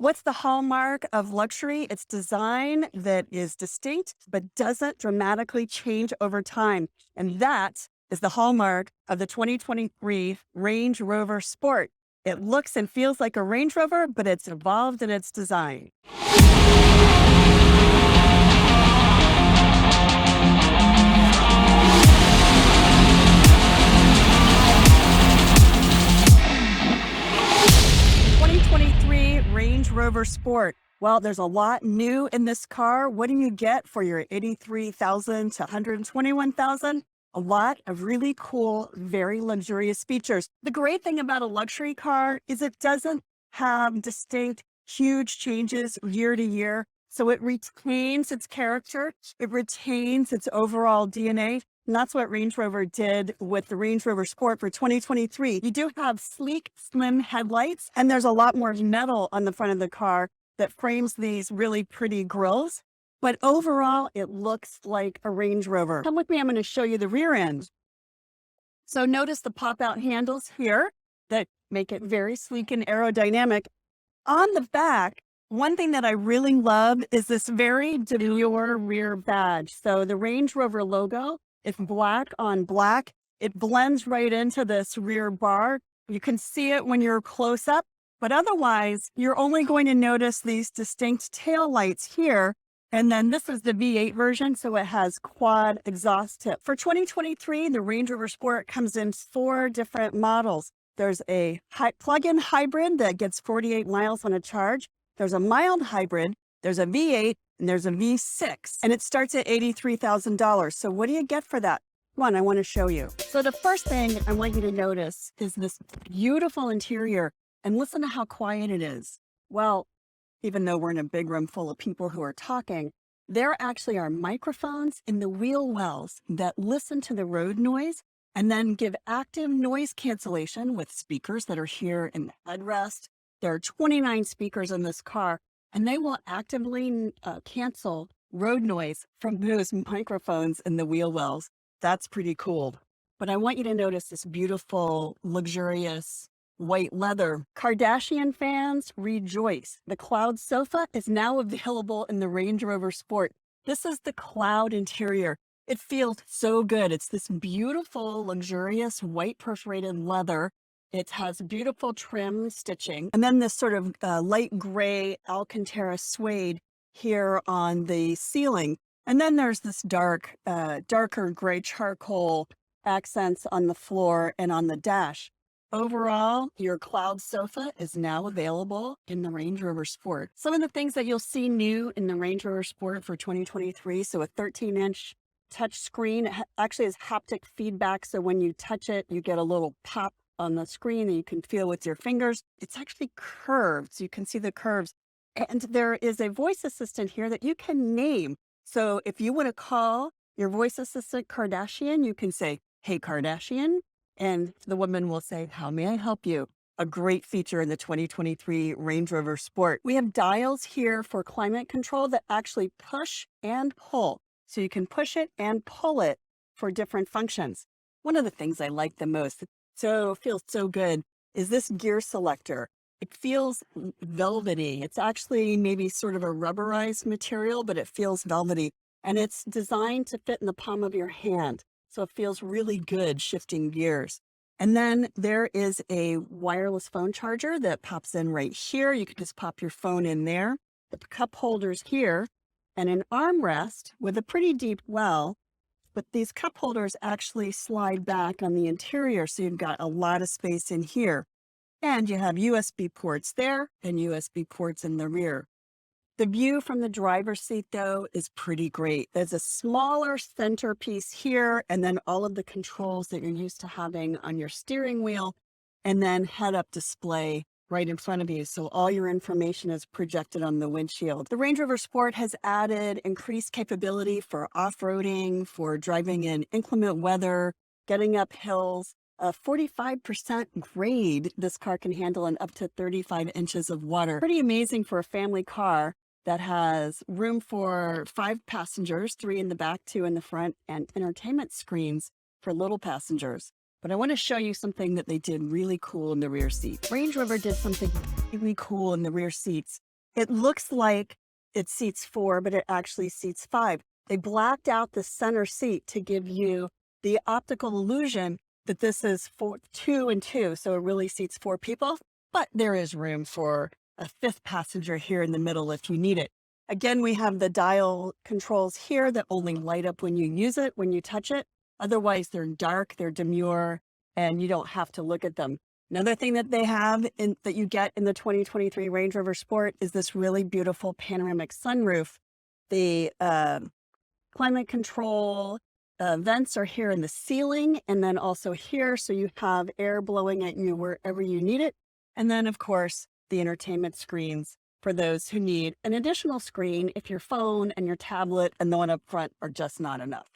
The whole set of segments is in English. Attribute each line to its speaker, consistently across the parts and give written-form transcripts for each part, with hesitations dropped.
Speaker 1: What's the hallmark of luxury? It's design that is distinct, but doesn't dramatically change over time. And that is the hallmark of the 2023 Range Rover Sport. It looks and feels like a Range Rover, but it's evolved in its design. 2023 Range Rover Sport. Well, there's a lot new in this car. What do you get for your 83,000 to 121,000? A lot of really cool, very luxurious features. The great thing about a luxury car is it doesn't have distinct, huge changes year to year. So it retains its character. It retains its overall DNA. And that's what Range Rover did with the Range Rover Sport for 2023. You do have sleek, slim headlights, and there's a lot more metal on the front of the car that frames these really pretty grills. But overall, it looks like a Range Rover. Come with me, I'm going to show you the rear end. So notice the pop-out handles here that make it very sleek and aerodynamic. On the back, one thing that I really love is this very demure rear badge. So the Range Rover logo, it's black on black. It blends right into this rear bar. You can see it when you're close up, but otherwise you're only going to notice these distinct tail lights here. And then this is the V8 version, so it has quad exhaust tip. For 2023, the Range Rover Sport comes in 4 different models. There's a plug-in hybrid that gets 48 miles on a charge. There's a mild hybrid, there's a V8, and there's a V6, and it starts at $83,000. So what do you get for that? Come on, I want to show you. So the first thing I want you to notice is this beautiful interior, and listen to how quiet it is. Well, even though we're in a big room full of people who are talking, there actually are microphones in the wheel wells that listen to the road noise and then give active noise cancellation with speakers that are here in the headrest. There are 29 speakers in this car, and they will actively cancel road noise from those microphones in the wheel wells. That's pretty cool. But I want you to notice this beautiful, luxurious white leather. Kardashian fans rejoice. The cloud sofa is now available in the Range Rover Sport. This is the cloud interior. It feels so good. It's this beautiful, luxurious white perforated leather. It has beautiful trim stitching. And then this sort of light gray Alcantara suede here on the ceiling. And then there's this darker gray charcoal accents on the floor and on the dash. Overall, your cloud sofa is now available in the Range Rover Sport. Some of the things that you'll see new in the Range Rover Sport for 2023. So a 13-inch touch screen. It actually has haptic feedback. So when you touch it, you get a little pop on the screen that you can feel with your fingers. It's actually curved, so you can see the curves. And there is a voice assistant here that you can name. So if you want to call your voice assistant Kardashian, you can say, "Hey Kardashian," and the woman will say, "How may I help you?" A great feature in the 2023 Range Rover Sport. We have dials here for climate control that actually push and pull. So you can push it and pull it for different functions. One of the things I like the most, so feels so good, is this gear selector. It feels velvety. It's actually maybe sort of a rubberized material, but it feels velvety. And it's designed to fit in the palm of your hand. So it feels really good shifting gears. And then there is a wireless phone charger that pops in right here. You can just pop your phone in there. The cup holders here and an armrest with a pretty deep well. But these cup holders actually slide back on the interior, so you've got a lot of space in here. And you have USB ports there and USB ports in the rear. The view from the driver's seat, though, is pretty great. There's a smaller centerpiece here, and then all of the controls that you're used to having on your steering wheel, and then head-up display right in front of you. So all your information is projected on the windshield. The Range Rover Sport has added increased capability for off-roading, for driving in inclement weather, getting up hills. A 45% grade this car can handle and up to 35 inches of water. Pretty amazing for a family car that has room for 5 passengers, 3 in the back, 2 in the front, and entertainment screens for little passengers. But I want to show you something that they did really cool in the rear seat. Range Rover did something really cool in the rear seats. It looks like it seats 4, but it actually seats 5. They blacked out the center seat to give you the optical illusion that this is for 2 and 2. So it really seats 4 people, but there is room for a 5th passenger here in the middle if you need it. Again, we have the dial controls here that only light up when you use it, when you touch it. Otherwise, they're dark, they're demure, and you don't have to look at them. Another thing that they have that you get in the 2023 Range Rover Sport is this really beautiful panoramic sunroof. The climate control vents are here in the ceiling and then also here, so you have air blowing at you wherever you need it. And then, of course, the entertainment screens for those who need an additional screen if your phone and your tablet and the one up front are just not enough.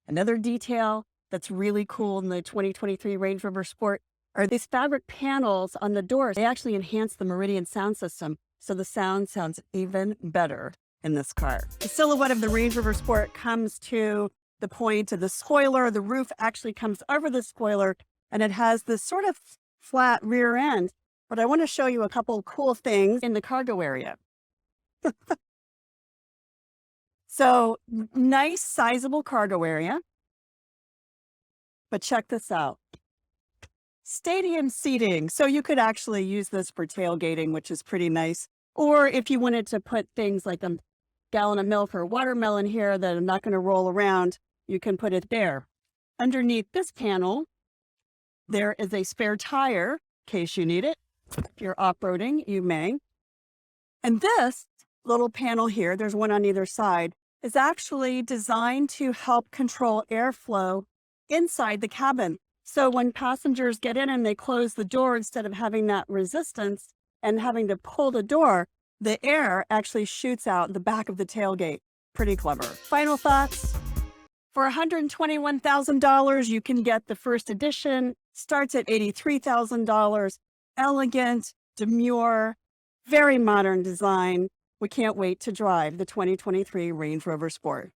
Speaker 1: Another detail that's really cool in the 2023 Range Rover Sport are these fabric panels on the doors. They actually enhance the Meridian sound system, so the sound sounds even better in this car. The silhouette of the Range Rover Sport comes to the point of the spoiler. The roof actually comes over the spoiler, and it has this sort of flat rear end. But I want to show you a couple of cool things in the cargo area. So nice, sizable cargo area. But check this out. Stadium seating. So you could actually use this for tailgating, which is pretty nice. Or if you wanted to put things like a gallon of milk or watermelon here that are not going to roll around, you can put it there. Underneath this panel, there is a spare tire in case you need it. If you're off-roading, you may. And this little panel here, there's one on either side, is actually designed to help control airflow inside the cabin. So when passengers get in and they close the door, instead of having that resistance and having to pull the door, the air actually shoots out the back of the tailgate. Pretty clever. Final thoughts. For $121,000, you can get the first edition. Starts at $83,000. Elegant, demure, very modern design. We can't wait to drive the 2023 Range Rover Sport.